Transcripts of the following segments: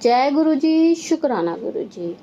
जय गुरु जी, शुक्राना गुरु जी।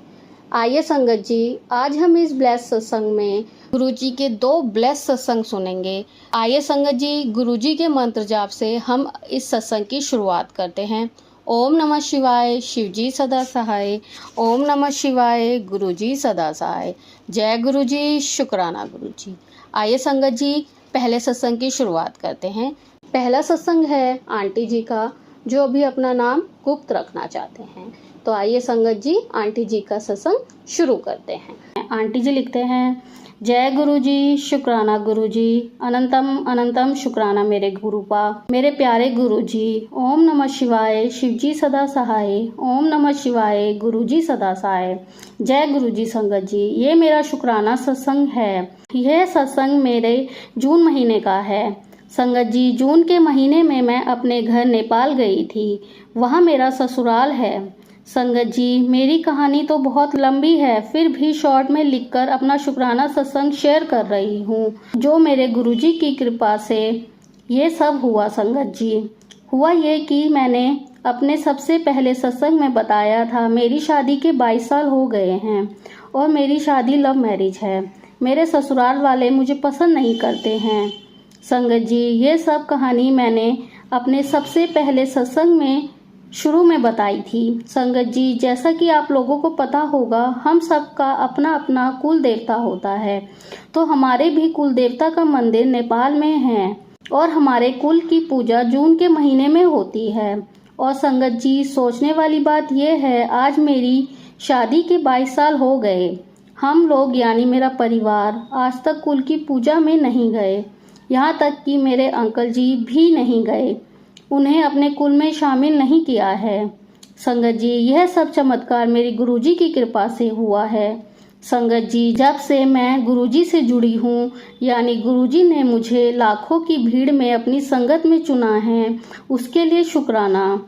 आइए संगत जी, आज हम इस ब्लेस सत्संग में गुरु जी के 2 ब्लेस सत्संग सुनेंगे। आइए संगत जी, गुरु जी के मंत्र जाप से हम इस सत्संग की शुरुआत करते हैं। ओम नमः शिवाय, शिव जी सदा सहाय। ओम नमः शिवाय, गुरु जी सदा सहाय। जय गुरु जी, शुक्राना गुरु जी। आइए संगत जी, पहले सत्संग की शुरुआत करते हैं। पहला सत्संग है आंटी जी का, जो अभी अपना नाम गुप्त रखना चाहते हैं। तो आइए संगत जी, आंटी जी का सत्संग शुरू करते हैं। आंटी जी लिखते हैं, जय गुरु जी, शुक्राना गुरु जी। अनंतम अनंतम शुक्राना मेरे गुरुपा, मेरे प्यारे गुरु जी। ओम नमः शिवाय, शिव जी सदा सहाय। ओम नमः शिवाय, गुरु जी सदा सहाय। जय गुरु जी। संगत जी, ये मेरा शुक्राना सत्संग है। यह सत्संग मेरे जून महीने का है। संगत जी, जून के महीने में मैं अपने घर नेपाल गई थी। वहाँ मेरा ससुराल है। संगत जी, मेरी कहानी तो बहुत लंबी है, फिर भी शॉर्ट में लिखकर अपना शुक्राना सत्संग शेयर कर रही हूँ, जो मेरे गुरुजी की कृपा से ये सब हुआ। संगत जी, हुआ ये कि मैंने अपने सबसे पहले सत्संग में बताया था, मेरी शादी के 22 साल हो गए हैं और मेरी शादी लव मैरिज है। मेरे ससुराल वाले मुझे पसंद नहीं करते हैं। संगत जी, ये सब कहानी मैंने अपने सबसे पहले सत्संग में शुरू में बताई थी। संगत जी, जैसा कि आप लोगों को पता होगा, हम सबका अपना अपना कुल देवता होता है। तो हमारे भी कुल देवता का मंदिर नेपाल में है और हमारे कुल की पूजा जून के महीने में होती है। और संगत जी, सोचने वाली बात यह है, आज मेरी शादी के 22 साल हो गए। हम लोग यानी मेरा परिवार आज तक कुल की पूजा में नहीं गए। यहाँ तक कि मेरे अंकल जी भी नहीं गए, उन्हें अपने कुल में शामिल नहीं किया है। संगत जी, यह सब चमत्कार मेरी गुरुजी की कृपा से हुआ है। संगत जी, जब से मैं गुरुजी से जुड़ी हूँ, यानी गुरुजी ने मुझे लाखों की भीड़ में अपनी संगत में चुना है, उसके लिए शुक्राना।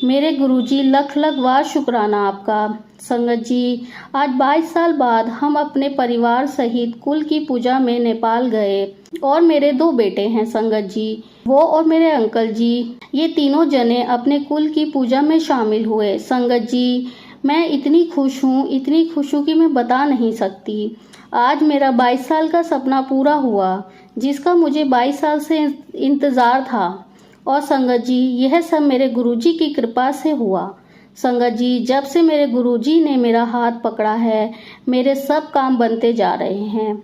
मेरे गुरुजी, लख लख बार शुक्राना आपका। संगत जी, आज 22 साल बाद हम अपने परिवार सहित कुल की पूजा में नेपाल गए और मेरे 2 बेटे हैं। संगत जी, वो और मेरे अंकल जी, ये तीनों जने अपने कुल की पूजा में शामिल हुए। संगत जी, मैं इतनी खुश हूँ कि मैं बता नहीं सकती। आज मेरा 22 साल का सपना पूरा हुआ, जिसका मुझे 22 साल से इंतज़ार था। और संगत जी, यह सब मेरे गुरुजी की कृपा से हुआ। संगत जी, जब से मेरे गुरुजी ने मेरा हाथ पकड़ा है, मेरे सब काम बनते जा रहे हैं।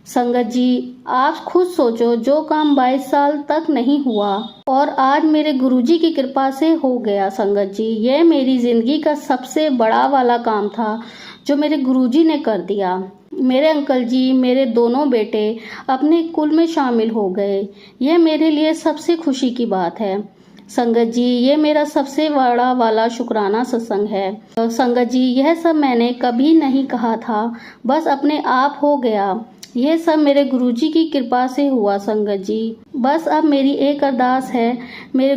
संगत जी, आप खुद सोचो, जो काम 22 साल तक नहीं हुआ और आज मेरे गुरुजी की कृपा से हो गया। संगत जी, यह मेरी जिंदगी का सबसे बड़ा वाला काम था, जो मेरे गुरुजी ने कर दिया। मेरे अंकल जी, मेरे दोनों बेटे अपने कुल में शामिल हो गए। यह मेरे लिए सबसे खुशी की बात है। संगत जी, ये मेरा सबसे बड़ा वाला शुक्राना सत्संग है। संगत जी, यह सब मैंने कभी नहीं कहा था, बस अपने आप हो गया। ये सब मेरे गुरुजी की कृपा से हुआ। संगत जी, बस अब मेरी एक अरदास है, मेरे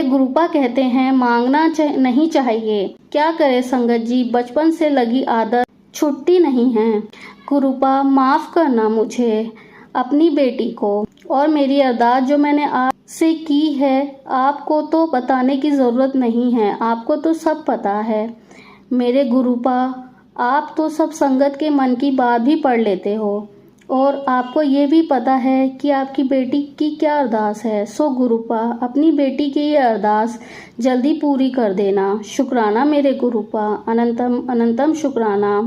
गुरुपा कहते हैं, मांगना नहीं चाहिए। क्या करे संगत जी, बचपन से लगी आदत छुट्टी नहीं है। गुरुपा, माफ करना मुझे, अपनी बेटी को। और मेरी अरदास जो मैंने आप से की है, आपको तो बताने की ज़रूरत नहीं है, आपको तो सब पता है। मेरे गुरुपा, आप तो सब संगत के मन की बात भी पढ़ लेते हो और आपको ये भी पता है कि आपकी बेटी की क्या अरदास है। सो गुरुपा, अपनी बेटी की ये अरदास जल्दी पूरी कर देना। शुक्राना मेरे गुरुपा, अनंतम अनंतम शुक्राना।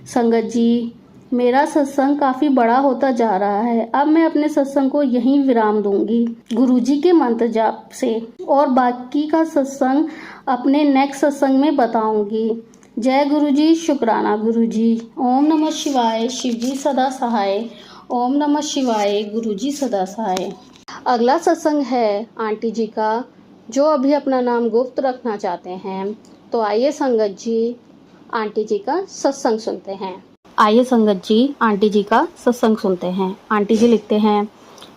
संगत जी, मेरा सत्संग काफ़ी बड़ा होता जा रहा है। अब मैं अपने सत्संग को यहीं विराम दूंगी गुरुजी के मंत्र जाप से, और बाकी का सत्संग अपने नेक्स्ट सत्संग में बताऊंगी। जय गुरु जी, शुक्राना गुरु जी। ओम नमः शिवाय, शिव जी सदा सहाय। ओम नमः शिवाय, गुरु जी सदा सहाय। अगला सत्संग है आंटी जी का, जो अभी अपना नाम गुप्त रखना चाहते हैं। तो आइए संगत जी, आंटी जी का सत्संग सुनते हैं। आइए संगत जी, आंटी जी का सत्संग सुनते हैं। आंटी जी लिखते हैं,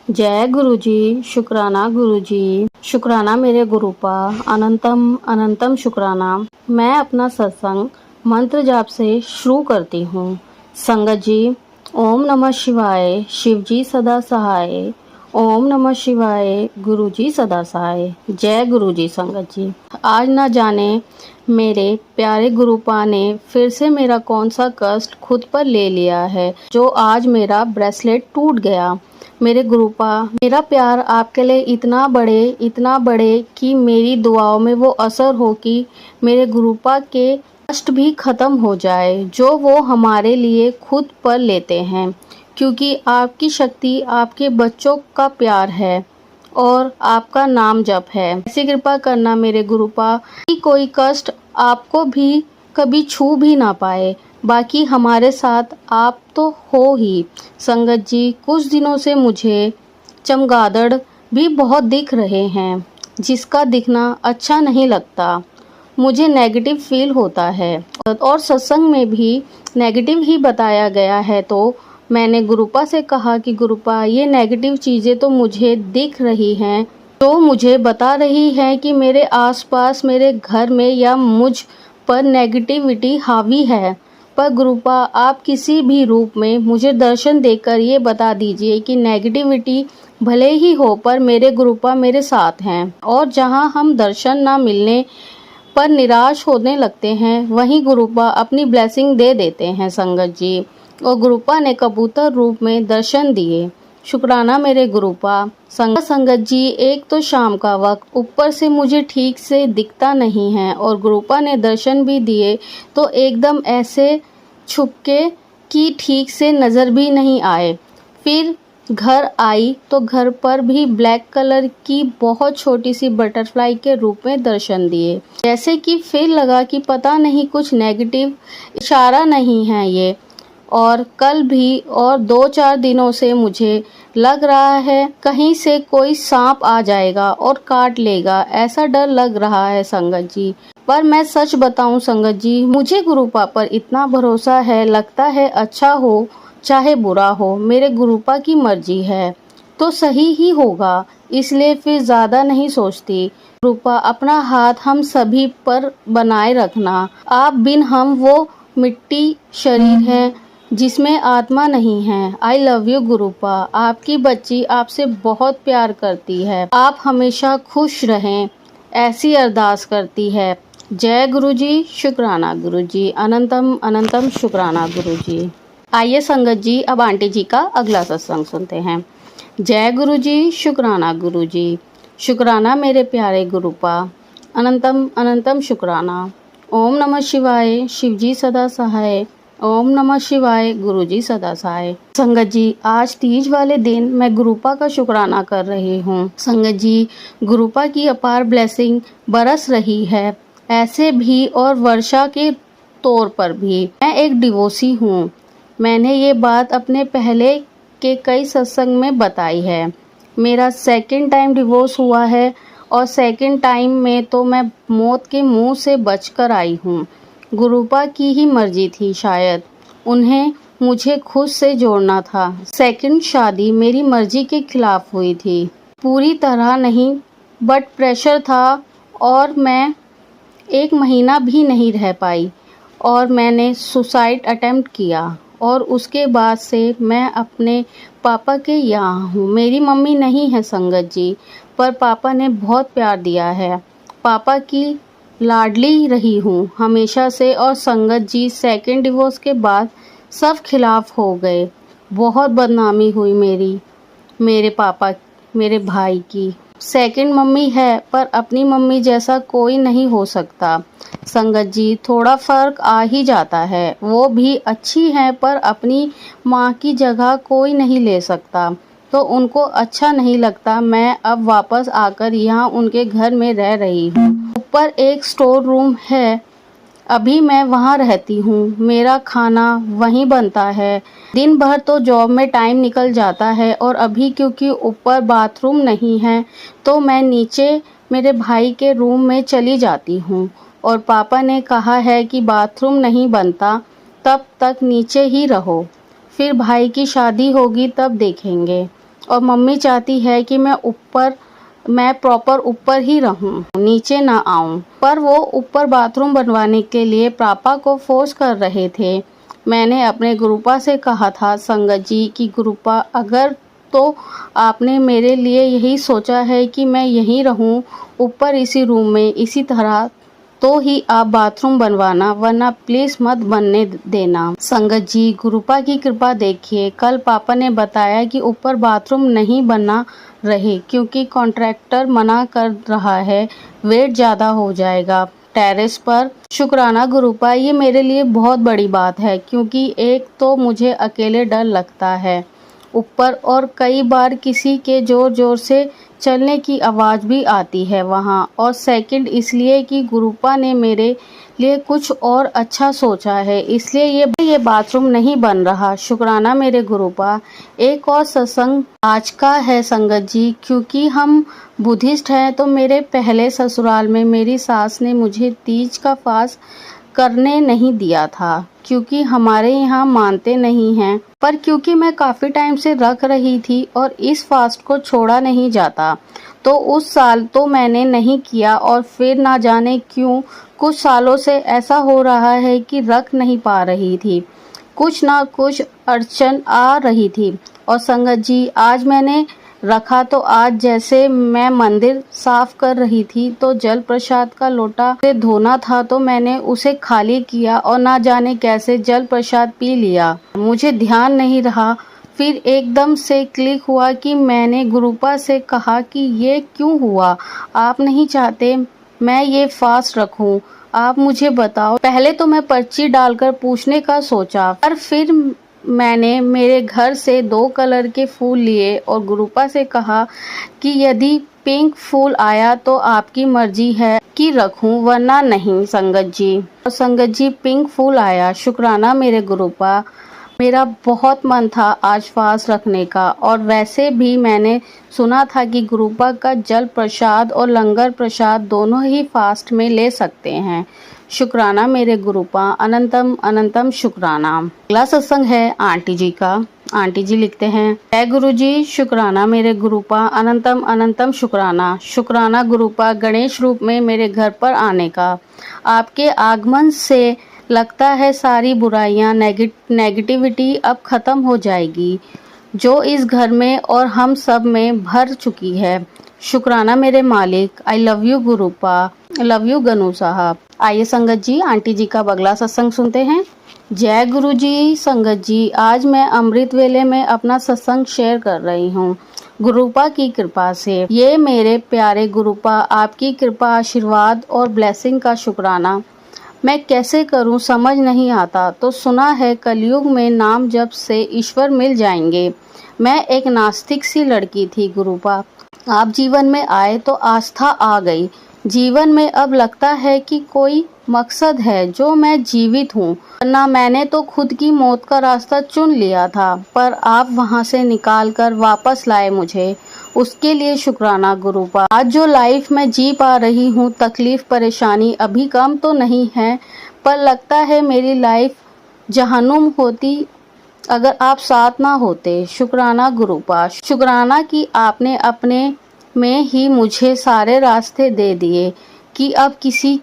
जय गुरु जी, शुक्राना गुरु जी। शुक्राना मेरे गुरुपा, अनंतम अनंतम शुक्राना। मैं अपना सत्संग मंत्र जाप से शुरू करती हूँ। संगत जी, ओम नमः शिवाय, शिव जी सदा सहाय। ओम नमः शिवाय। गुरुजी सदा सहाय। जय गुरुजी संगत जी। आज ना जाने मेरे प्यारे गुरुपा ने फिर से मेरा कौन सा कष्ट खुद पर ले लिया है, जो आज मेरा ब्रेसलेट टूट गया। मेरे गुरुपा, मेरा प्यार आपके लिए इतना बड़े कि मेरी दुआओं में वो असर हो कि मेरे गुरुपा के कष्ट भी खत्म हो जाए, जो वो हमारे लिए खुद पर लेते हैं, क्योंकि आपकी शक्ति आपके बच्चों का प्यार है और आपका नाम जप है। ऐसी कृपा करना मेरे गुरुपा कि कोई कष्ट आपको भी कभी छू भी ना पाए। बाकी हमारे साथ आप तो हो ही। संगत जी, कुछ दिनों से मुझे चमगादड़ भी बहुत दिख रहे हैं, जिसका दिखना अच्छा नहीं लगता। मुझे नेगेटिव फील होता है और सत्संग में भी नेगेटिव ही बताया गया है। तो मैंने गुरुपा से कहा कि गुरुपा, ये नेगेटिव चीज़ें तो मुझे दिख रही हैं, जो मुझे बता रही हैं कि मेरे आसपास, मेरे घर में या मुझ पर नेगेटिविटी हावी है। पर गुरुपा, आप किसी भी रूप में मुझे दर्शन देकर ये बता दीजिए कि नेगेटिविटी भले ही हो, पर मेरे गुरुपा मेरे साथ हैं। और जहाँ हम दर्शन ना मिलने पर निराश होने लगते हैं, वहीं गुरुपा अपनी ब्लेसिंग दे देते हैं संगत जी। और गुरुपा ने कबूतर रूप में दर्शन दिए। शुक्राना मेरे गुरुपा। संगत जी, एक तो शाम का वक्त, ऊपर से मुझे ठीक से दिखता नहीं है, और गुरुपा ने दर्शन भी दिए तो एकदम ऐसे छुपके कि ठीक से नज़र भी नहीं आए। फिर घर आई तो घर पर भी ब्लैक कलर की बहुत छोटी सी बटरफ्लाई के रूप में दर्शन दिए। जैसे कि फिर लगा कि पता नहीं कुछ नेगेटिव इशारा नहीं है ये। और कल भी और 2-4 दिनों से मुझे लग रहा है कहीं से कोई सांप आ जाएगा और काट लेगा, ऐसा डर लग रहा है संगत जी। पर मैं सच बताऊं संगत जी, मुझे गुरुपा पर इतना भरोसा है, लगता है अच्छा हो चाहे बुरा हो, मेरे गुरुपा की मर्जी है तो सही ही होगा, इसलिए फिर ज़्यादा नहीं सोचती। गुरुपा, अपना हाथ हम सभी पर बनाए रखना। आप बिन हम वो मिट्टी शरीर है जिसमें आत्मा नहीं है। आई लव यू गुरुपा। आपकी बच्ची आपसे बहुत प्यार करती है। आप हमेशा खुश रहें, ऐसी अरदास करती है। जय गुरुजी। शुक्राना गुरुजी। अनंतम अनंतम शुक्राना गुरुजी। आइए संगत जी, अब आंटी जी का अगला सत्संग सुनते हैं। जय गुरुजी। शुक्राना गुरुजी। शुक्राना मेरे प्यारे गुरुपा। अनंतम अनंतम शुक्राना। ओम नमः शिवाय। शिवजी सदा सहाय। ओम नमः शिवाय। गुरुजी सदा सहाय। संगत जी, आज तीज वाले दिन मैं गुरुपा का शुक्राना कर रही हूँ। संगत जी, गुरुपा की अपार ब्लेसिंग बरस रही है, ऐसे भी और वर्षा के तौर पर भी। मैं एक डिवोर्सी हूँ। मैंने ये बात अपने पहले के कई सत्संग में बताई है। मेरा सेकंड टाइम डिवोर्स हुआ है और सेकंड टाइम में तो मैं मौत के मुंह से बचकर आई हूँ। गुरुपा की ही मर्जी थी शायद, उन्हें मुझे खुद से जोड़ना था। सेकंड शादी मेरी मर्जी के खिलाफ हुई थी, पूरी तरह नहीं, बट प्रेशर था और मैं 1 महीना भी नहीं रह पाई और मैंने सुसाइड अटेम्प्ट किया। और उसके बाद से मैं अपने पापा के यहाँ हूँ। मेरी मम्मी नहीं है संगत जी, पर पापा ने बहुत प्यार दिया है। पापा की लाडली रही हूँ हमेशा से। और संगत जी, सेकंड डिवोर्स के बाद सब खिलाफ हो गए। बहुत बदनामी हुई मेरे पापा, मेरे भाई की। सेकंड मम्मी है, पर अपनी मम्मी जैसा कोई नहीं हो सकता संगत जी। थोड़ा फर्क आ ही जाता है। वो भी अच्छी हैं, पर अपनी माँ की जगह कोई नहीं ले सकता, तो उनको अच्छा नहीं लगता। मैं अब वापस आकर यहाँ उनके घर में रह रही हूँ। ऊपर एक स्टोर रूम है, अभी मैं वहाँ रहती हूँ। मेरा खाना वहीं बनता है। दिन भर तो जॉब में टाइम निकल जाता है, और अभी क्योंकि ऊपर बाथरूम नहीं है तो मैं नीचे मेरे भाई के रूम में चली जाती हूँ। और पापा ने कहा है कि बाथरूम नहीं बनता तब तक नीचे ही रहो, फिर भाई की शादी होगी तब देखेंगे। और मम्मी चाहती है कि मैं प्रॉपर ऊपर ही रहूं, नीचे ना आऊं। पर वो ऊपर बाथरूम बनवाने के लिए पापा को फोर्स कर रहे थे। मैंने अपने गुरुपा से कहा था संगत जी कि गुरुपा, अगर तो आपने मेरे लिए यही सोचा है कि मैं यहीं रहूं ऊपर इसी रूम में, इसी तरह तो ही आप बाथरूम बनवाना, वरना प्लीज मत बनने देना। संगत जी, गुरुपा की कृपा देखिए, कल पापा ने बताया कि ऊपर बाथरूम नहीं बनना रहे क्योंकि कॉन्ट्रैक्टर मना कर रहा है, वेट ज़्यादा हो जाएगा टेरेस पर। शुक्राना गुरुपा, ये मेरे लिए बहुत बड़ी बात है क्योंकि एक तो मुझे अकेले डर लगता है ऊपर, और कई बार किसी के ज़ोर ज़ोर से चलने की आवाज़ भी आती है वहाँ, और सेकंड इसलिए कि गुरुपा ने मेरे लिए कुछ और अच्छा सोचा है, इसलिए ये बाथरूम नहीं बन रहा। शुक्राना मेरे गुरुपा। एक और सत्संग आज का है संगत जी, क्योंकि हम बुद्धिस्ट हैं तो मेरे पहले ससुराल में मेरी सास ने मुझे तीज का फास्ट करने नहीं दिया था क्योंकि हमारे यहाँ मानते नहीं हैं, पर क्योंकि मैं काफ़ी टाइम से रख रही थी और इस फास्ट को छोड़ा नहीं जाता, तो उस साल तो मैंने नहीं किया, और फिर ना जाने क्यों कुछ सालों से ऐसा हो रहा है कि रख नहीं पा रही थी, कुछ ना कुछ अड़चन आ रही थी। और संगत जी, आज मैंने रखा तो आज जैसे मैं मंदिर साफ कर रही थी तो जल प्रसाद का लोटा से धोना था, तो मैंने उसे खाली किया और ना जाने कैसे जल प्रसाद पी लिया, मुझे ध्यान नहीं रहा। फिर एकदम से क्लिक हुआ कि मैंने गुरुपा से कहा कि ये क्यों हुआ, आप नहीं चाहते मैं ये फास्ट रखूं, आप मुझे बताओ। पहले तो मैं पर्ची डालकर पूछने का सोचा, पर फिर मैंने मेरे घर से 2 कलर के फूल लिए और गुरुपा से कहा कि यदि पिंक फूल आया तो आपकी मर्जी है कि रखूं, वरना नहीं। संगत जी, और संगत जी, पिंक फूल आया। शुक्राना मेरे गुरुपा। मेरा बहुत मन था आज फास्ट रखने का, और वैसे भी मैंने सुना था कि गुरुपा का जल प्रसाद और लंगर प्रसाद दोनों ही फास्ट में ले सकते हैं। शुक्राना मेरे गुरुपा। अनंतम अनंतम शुक्राना। अगला सत्संग है आंटी जी का। आंटी जी लिखते हैं, जय गुरु जी। शुक्राना मेरे गुरुपा। अनंतम अनंतम शुक्राना। शुक्राना गुरुपा, गणेश रूप में मेरे घर पर आने का। आपके आगमन से लगता है सारी बुराइयां, नेगेटिविटी अब खत्म हो जाएगी जो इस घर में और हम सब में भर चुकी है। शुक्राना मेरे मालिक। I love you Gurupa, love you Ganu Sahab. आइए संगत जी, आंटी जी का अगला सत्संग सुनते हैं। जय गुरु जी। संगत जी, आज मैं अमृत वेले में अपना सत्संग शेयर कर रही हूँ गुरुपा की कृपा से। ये मेरे प्यारे गुरुपा, आपकी कृपा, आशीर्वाद और ब्लेसिंग का शुक्राना मैं कैसे करूं समझ नहीं आता। तो सुना है कलयुग में नाम जप से ईश्वर मिल जाएंगे। मैं एक नास्तिक सी लड़की थी गुरुपा, आप जीवन में आए तो आस्था आ गई। जीवन में अब लगता है कि कोई मकसद है जो मैं जीवित हूँ, वरना मैंने तो खुद की मौत का रास्ता चुन लिया था, पर आप वहाँ से निकाल कर वापस लाए मुझे, उसके लिए शुक्राना गुरुपा। आज जो लाइफ में जी पा रही हूँ, तकलीफ परेशानी अभी कम तो नहीं है, पर लगता है मेरी लाइफ जहन्नुम होती अगर आप साथ ना होते। शुक्राना गुरुपा। शुक्राना कि आपने अपने में ही मुझे सारे रास्ते दे दिए कि अब किसी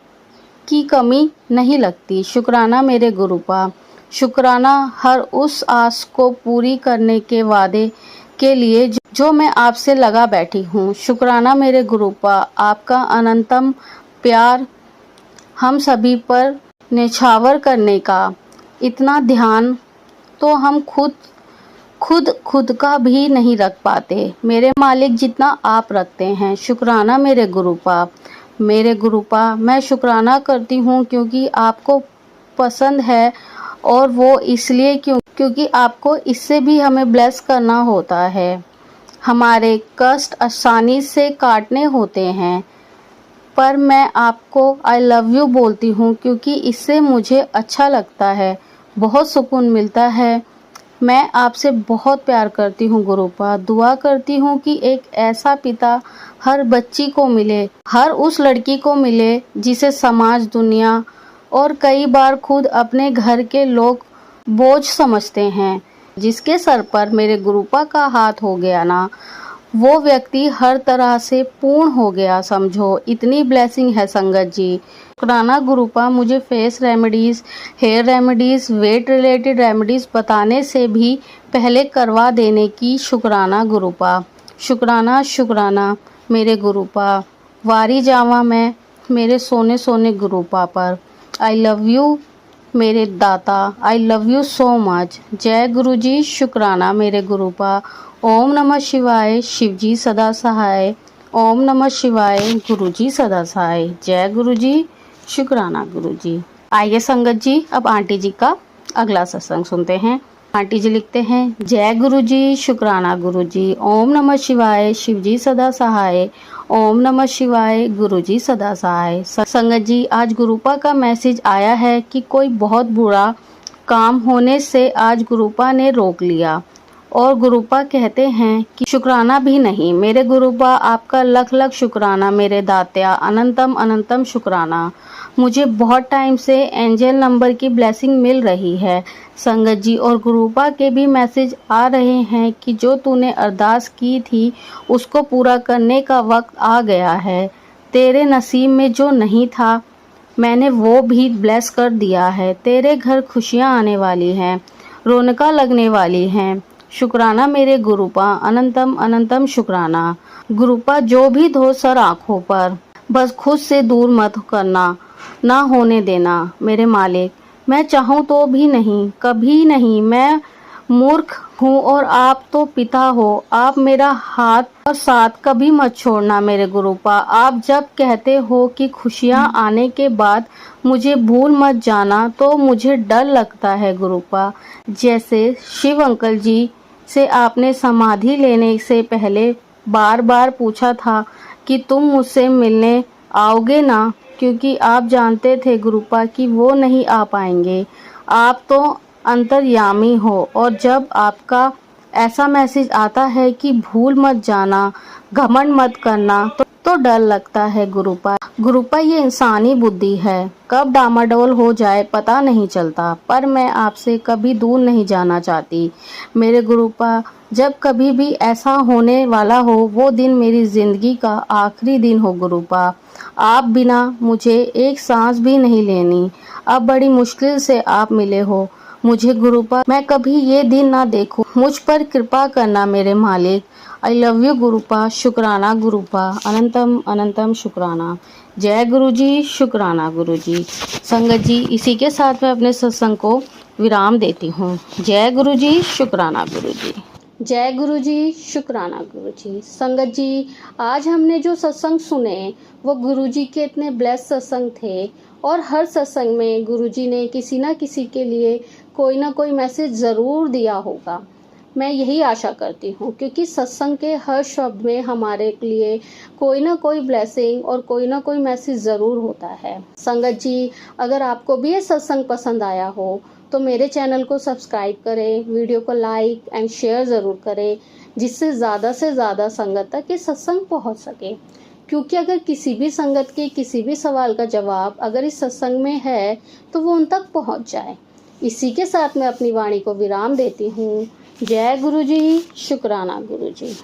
की कमी नहीं लगती। शुक्राना मेरे गुरुपा। शुक्राना हर उस आस को पूरी करने के वादे के लिए जो मैं आपसे लगा बैठी हूँ। शुक्राना मेरे गुरुपा। आपका अनंतम प्यार हम सभी पर निछावर करने का, इतना ध्यान तो हम खुद का भी नहीं रख पाते, मेरे मालिक जितना आप रखते हैं। शुक्राना मेरे गुरुपा। मेरे गुरुपा, मैं शुक्राना करती हूँ क्योंकि आपको पसंद है, और वो इसलिए क्योंकि आपको इससे भी हमें ब्लेस करना होता है, हमारे कष्ट आसानी से काटने होते हैं। पर मैं आपको आई लव यू बोलती हूँ क्योंकि इससे मुझे अच्छा लगता है, बहुत सुकून मिलता है। मैं आपसे बहुत प्यार करती हूँ गुरुपा। दुआ करती हूँ कि एक ऐसा पिता हर बच्ची को मिले, हर उस लड़की को मिले जिसे समाज, दुनिया और कई बार खुद अपने घर के लोग बोझ समझते हैं। जिसके सर पर मेरे गुरुपा का हाथ हो गया ना, वो व्यक्ति हर तरह से पूर्ण हो गया समझो। इतनी ब्लेसिंग है संगत जी। शुक्राना गुरुपा मुझे face remedies, hair remedies, weight related remedies बताने से भी पहले करवा देने की शुक्राना गुरुपा। शुक्राना शुक्राना मेरे गुरुपा, वारी जावा मैं मेरे सोने सोने गुरुपा पर। आई लव यू मेरे दाता, आई लव यू सो मच। जय गुरुजी शुक्राना मेरे गुरुपा। ओम नमः शिवाय, शिवजी सदा सहाय। ओम नमः शिवाय, गुरुजी सदा सहाय। जय गुरुजी शुक्राना गुरुजी। आइए संगत जी, अब आंटी जी का अगला सत्संग सुनते हैं। आंटी जी लिखते हैं, जय गुरुजी शुक्राना गुरुजी। ओम नमः शिवाय, शिवजी सदा सहाय। ओम नमः शिवाय, गुरुजी सदा सहाय। संगत जी, आज गुरुपा का मैसेज आया है कि कोई बहुत बुरा काम होने से आज गुरुपा ने रोक लिया और गुरुपा कहते हैं कि शुक्राना भी नहीं। मेरे गुरुपा आपका लख लख शुक्राना मेरे दात्या, अनंतम अनंतम शुक्राना। मुझे बहुत टाइम से एंजल नंबर की ब्लेसिंग मिल रही है संगत जी, और गुरुपा के भी मैसेज आ रहे हैं कि जो तूने अरदास की थी उसको पूरा करने का वक्त आ गया है। तेरे नसीब में जो नहीं था मैंने वो भी ब्लेस कर दिया है। तेरे घर खुशियाँ आने वाली हैं, रौनका लगने वाली हैं। शुक्राना मेरे गुरुपा, अनंतम अनंतम शुक्राना। गुरुपा जो भी धो सर आँखों पर, बस खुद से दूर मत करना, ना होने देना मेरे मालिक। मैं चाहूँ तो भी नहीं, कभी नहीं। मैं मूर्ख हूँ और आप तो पिता हो। आप मेरा हाथ और साथ कभी मत छोड़ना मेरे गुरुपा। आप जब कहते हो कि खुशियाँ आने के बाद मुझे भूल मत जाना तो मुझे डर लगता है गुरुपा। जैसे शिव अंकल जी से आपने समाधि लेने से पहले बार बार पूछा था कि तुम मुझसे मिलने आओगे ना, क्योंकि आप जानते थे गुरुपा कि वो नहीं आ पाएंगे। आप तो अंतर्यामी हो और जब आपका ऐसा मैसेज आता है कि भूल मत जाना, घमंड मत करना, तो डर लगता है गुरुपा। गुरुपा ये इंसानी बुद्धि है, कब डामाडोल हो जाए पता नहीं चलता। पर मैं आपसे कभी दूर नहीं जाना चाहती मेरे गुरुपा। जब कभी भी ऐसा होने वाला हो वो दिन मेरी जिंदगी का आखिरी दिन हो गुरुपा। आप बिना मुझे एक सांस भी नहीं लेनी। अब बड़ी मुश्किल से आप मिले हो मुझे गुरुपा। मैं कभी ये दिन ना देखूं, मुझ पर कृपा करना मेरे मालिक। I love you गुरुपा। शुक्राना गुरुपा, अनंतम अनंतम शुक्राना। जय गुरुजी शुक्राना गुरुजी। संगत जी, इसी के साथ मैं अपने सत्संग को विराम देती हूँ। जय गुरुजी शुक्राना गुरुजी। जय गुरुजी शुक्राना गुरुजी। संगत जी, आज हमने जो सत्संग सुने वो गुरुजी के इतने ब्लेस सत्संग थे और हर सत्संग में गुरुजी ने किसी ना किसी के लिए कोई ना कोई मैसेज ज़रूर दिया होगा। मैं यही आशा करती हूँ, क्योंकि सत्संग के हर शब्द में हमारे लिए कोई ना कोई ब्लेसिंग और कोई ना कोई मैसेज ज़रूर होता है। संगत जी, अगर आपको भी ये सत्संग पसंद आया हो तो मेरे चैनल को सब्सक्राइब करें, वीडियो को लाइक एंड शेयर ज़रूर करें, जिससे ज़्यादा से ज़्यादा संगत तक ये सत्संग पहुँच सके। क्योंकि अगर किसी भी संगत के किसी भी सवाल का जवाब अगर इस सत्संग में है तो वो उन तक पहुँच जाए। इसी के साथ मैं अपनी वाणी को विराम देती हूँ। जय गुरुजी शुक्राना गुरुजी।